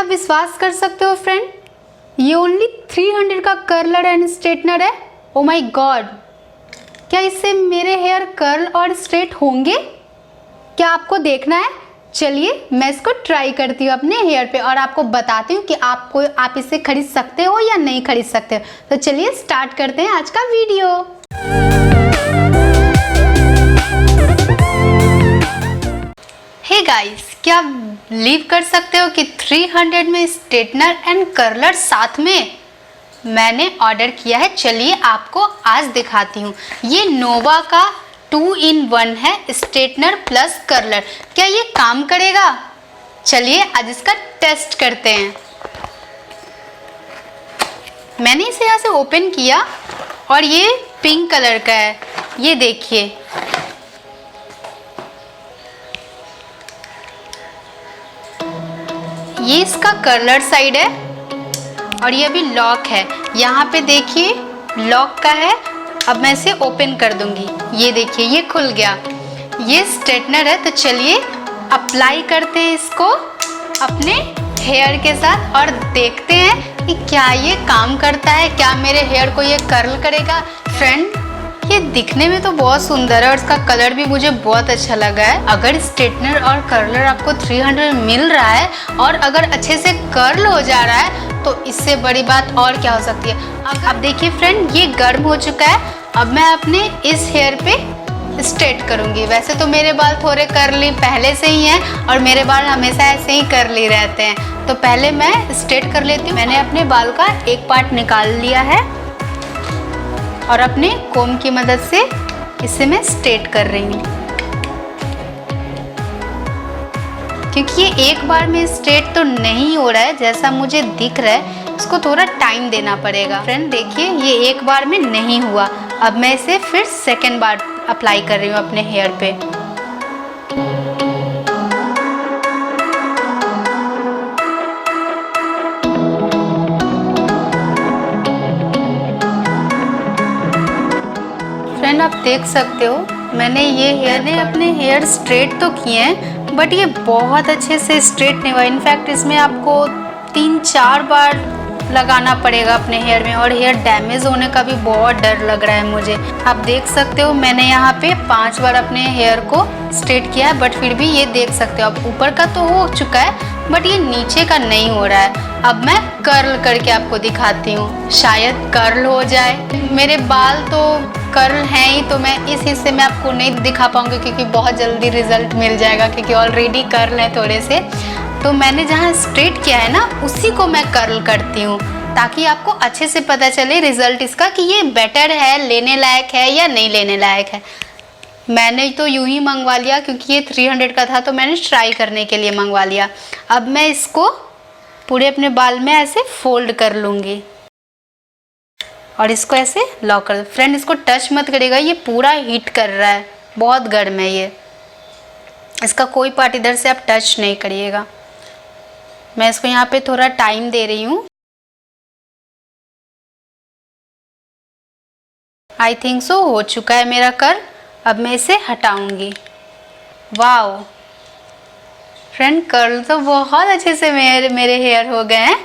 आप विश्वास कर सकते हो फ्रेंड, ये ओनली 300 का कर्लर एंड स्ट्रेटनर है। ओ माय गॉड, क्या इससे मेरे हेयर कर्ल और स्ट्रेट होंगे? क्या आपको देखना है? चलिए मैं इसको ट्राई करती हूँ अपने हेयर पे और आपको बताती हूँ कि आप इसे खरीद सकते हो या नहीं खरीद सकते हो। तो चलिए स्टार्ट करते हैं आज का वीडियो। हे गाइस, क्या आप बिलीव कर सकते हो कि 300 में स्ट्रेटनर एंड कर्लर साथ में मैंने ऑर्डर किया है। चलिए आपको आज दिखाती हूँ। ये नोवा का 2-in-1 है, स्ट्रेटनर प्लस कर्लर। क्या ये काम करेगा? चलिए आज इसका टेस्ट करते हैं। मैंने इसे यहाँ से ओपन किया और ये पिंक कलर का है, ये देखिए। ये इसका कर्लर साइड है और ये अभी लॉक है। यहाँ पे देखिए लॉक का है। अब मैं इसे ओपन कर दूंगी, ये देखिए ये खुल गया। ये स्ट्रेटनर है। तो चलिए अप्लाई करते हैं इसको अपने हेयर के साथ और देखते हैं कि क्या ये काम करता है, क्या मेरे हेयर को ये कर्ल करेगा। फ्रेंड, ये दिखने में तो बहुत सुंदर है और इसका कलर भी मुझे बहुत अच्छा लगा है। अगर स्ट्रेटनर और कर्लर आपको 300 में मिल रहा है और अगर अच्छे से कर्ल हो जा रहा है तो इससे बड़ी बात और क्या हो सकती है। अब देखिए फ्रेंड, ये गर्म हो चुका है। अब मैं अपने इस हेयर पे स्ट्रेट करूंगी। वैसे तो मेरे बाल थोड़े कर्ली पहले से ही हैं और मेरे बाल हमेशा ऐसे ही कर्ली रहते हैं। तो पहले मैं स्ट्रेट कर लेती हूँ। मैंने अपने बाल का एक पार्ट निकाल लिया है और अपने कोम की मदद से इसे मैं स्ट्रेट कर रही हूँ, क्योंकि ये एक बार में स्ट्रेट तो नहीं हो रहा है जैसा मुझे दिख रहा है। इसको थोड़ा टाइम देना पड़ेगा। फ्रेंड देखिए, ये एक बार में नहीं हुआ। अब मैं इसे फिर सेकेंड बार अप्लाई कर रही हूँ अपने हेयर पे। फ्रेंड आप देख सकते हो, मैंने अपने हेयर स्ट्रेट तो किए हैं बट ये बहुत अच्छे से स्ट्रेट नहीं हुआ। इनफैक्ट इसमें आपको 3-4 बार लगाना पड़ेगा अपने हेयर में और हेयर डैमेज होने का भी बहुत डर लग रहा है मुझे। आप देख सकते हो मैंने यहाँ पे 5 बार अपने हेयर को स्ट्रेट किया है बट फिर भी ये देख सकते हो अब ऊपर का तो हो चुका है बट ये नीचे का नहीं हो रहा है। अब मैं कर्ल करके आपको दिखाती हूँ, शायद कर्ल हो जाए। मेरे बाल तो कर्ल हैं ही, तो मैं इस हिस्से में आपको नहीं दिखा पाऊंगी क्योंकि बहुत जल्दी रिजल्ट मिल जाएगा क्योंकि ऑलरेडी कर्ल है थोड़े से। तो मैंने जहाँ स्ट्रेट किया है ना उसी को मैं कर्ल करती हूँ ताकि आपको अच्छे से पता चले रिजल्ट इसका कि ये बेटर है, लेने लायक है या नहीं लेने लायक है। मैंने तो यूं ही मंगवा लिया क्योंकि ये 300 का था तो मैंने ट्राई करने के लिए मंगवा लिया। अब मैं इसको पूरे अपने बाल में ऐसे फोल्ड कर लूँगी और इसको ऐसे लॉक कर। फ्रेंड इसको टच मत करिएगा, ये पूरा हीट कर रहा है, बहुत गर्म है ये। इसका कोई पार्ट इधर से आप टच नहीं करिएगा। मैं इसको यहाँ पे थोड़ा टाइम दे रही हूँ। आई थिंक सो हो चुका है मेरा कर्ल। अब मैं इसे हटाऊंगी। वाओ फ्रेंड, कर्ल तो बहुत अच्छे से मेरे हेयर हो गए हैं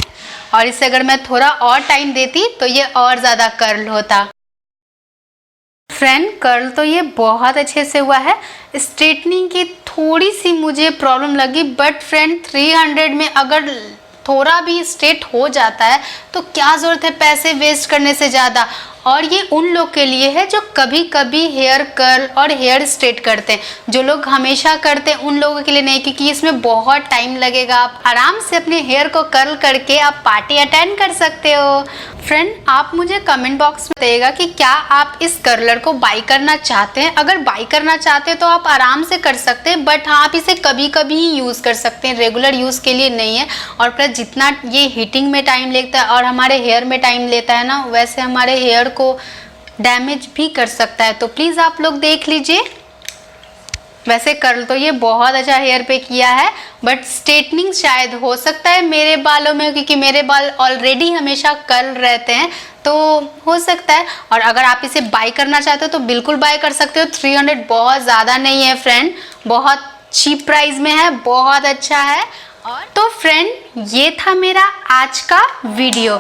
और इससे अगर मैं थोड़ा और टाइम देती तो ये और ज़्यादा कर्ल होता। फ्रेंड कर्ल तो ये बहुत अच्छे से हुआ है। स्ट्रेटनिंग की थोड़ी सी मुझे प्रॉब्लम लगी बट फ्रेंड 300 में अगर थोड़ा भी स्ट्रेट हो जाता है तो क्या ज़रूरत है पैसे वेस्ट करने से ज़्यादा। और ये उन लोग के लिए है जो कभी कभी हेयर कर्ल और हेयर स्ट्रेट करते हैं। जो लोग हमेशा करते हैं उन लोगों के लिए नहीं, क्योंकि इसमें बहुत टाइम लगेगा। आप आराम से अपने हेयर को कर्ल करके आप पार्टी अटेंड कर सकते हो। फ्रेंड आप मुझे कमेंट बॉक्स में बताइएगा कि क्या आप इस कर्लर को बाई करना चाहते हैं। अगर बाई करना चाहते हैं तो आप आराम से कर सकते हैं बट हाँ आप इसे कभी कभी ही यूज़ कर सकते हैं, रेगुलर यूज़ के लिए नहीं है। और प्लस जितना ये हीटिंग में टाइम लेता है और हमारे हेयर में टाइम लेता है ना, वैसे हमारे हेयर को डैमेज भी कर सकता है। तो प्लीज़ आप लोग देख लीजिए। वैसे कर्ल तो ये बहुत अच्छा हेयर पे किया है बट स्ट्रेटनिंग शायद हो सकता है मेरे बालों में, क्योंकि मेरे बाल ऑलरेडी हमेशा कर्ल रहते हैं तो हो सकता है। और अगर आप इसे बाय करना चाहते हो तो बिल्कुल बाय कर सकते हो। 300 बहुत ज़्यादा नहीं है फ्रेंड, बहुत चीप प्राइस में है, बहुत अच्छा है। और तो फ्रेंड, ये था मेरा आज का वीडियो।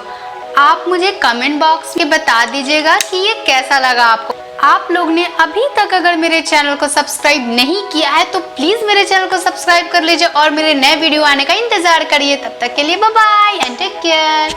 आप मुझे कमेंट बॉक्स में बता दीजिएगा कि ये कैसा लगा आपको। आप लोग ने अभी तक अगर मेरे चैनल को सब्सक्राइब नहीं किया है तो प्लीज मेरे चैनल को सब्सक्राइब कर लीजिए और मेरे नए वीडियो आने का इंतजार करिए। तब तक के लिए bye bye and take care.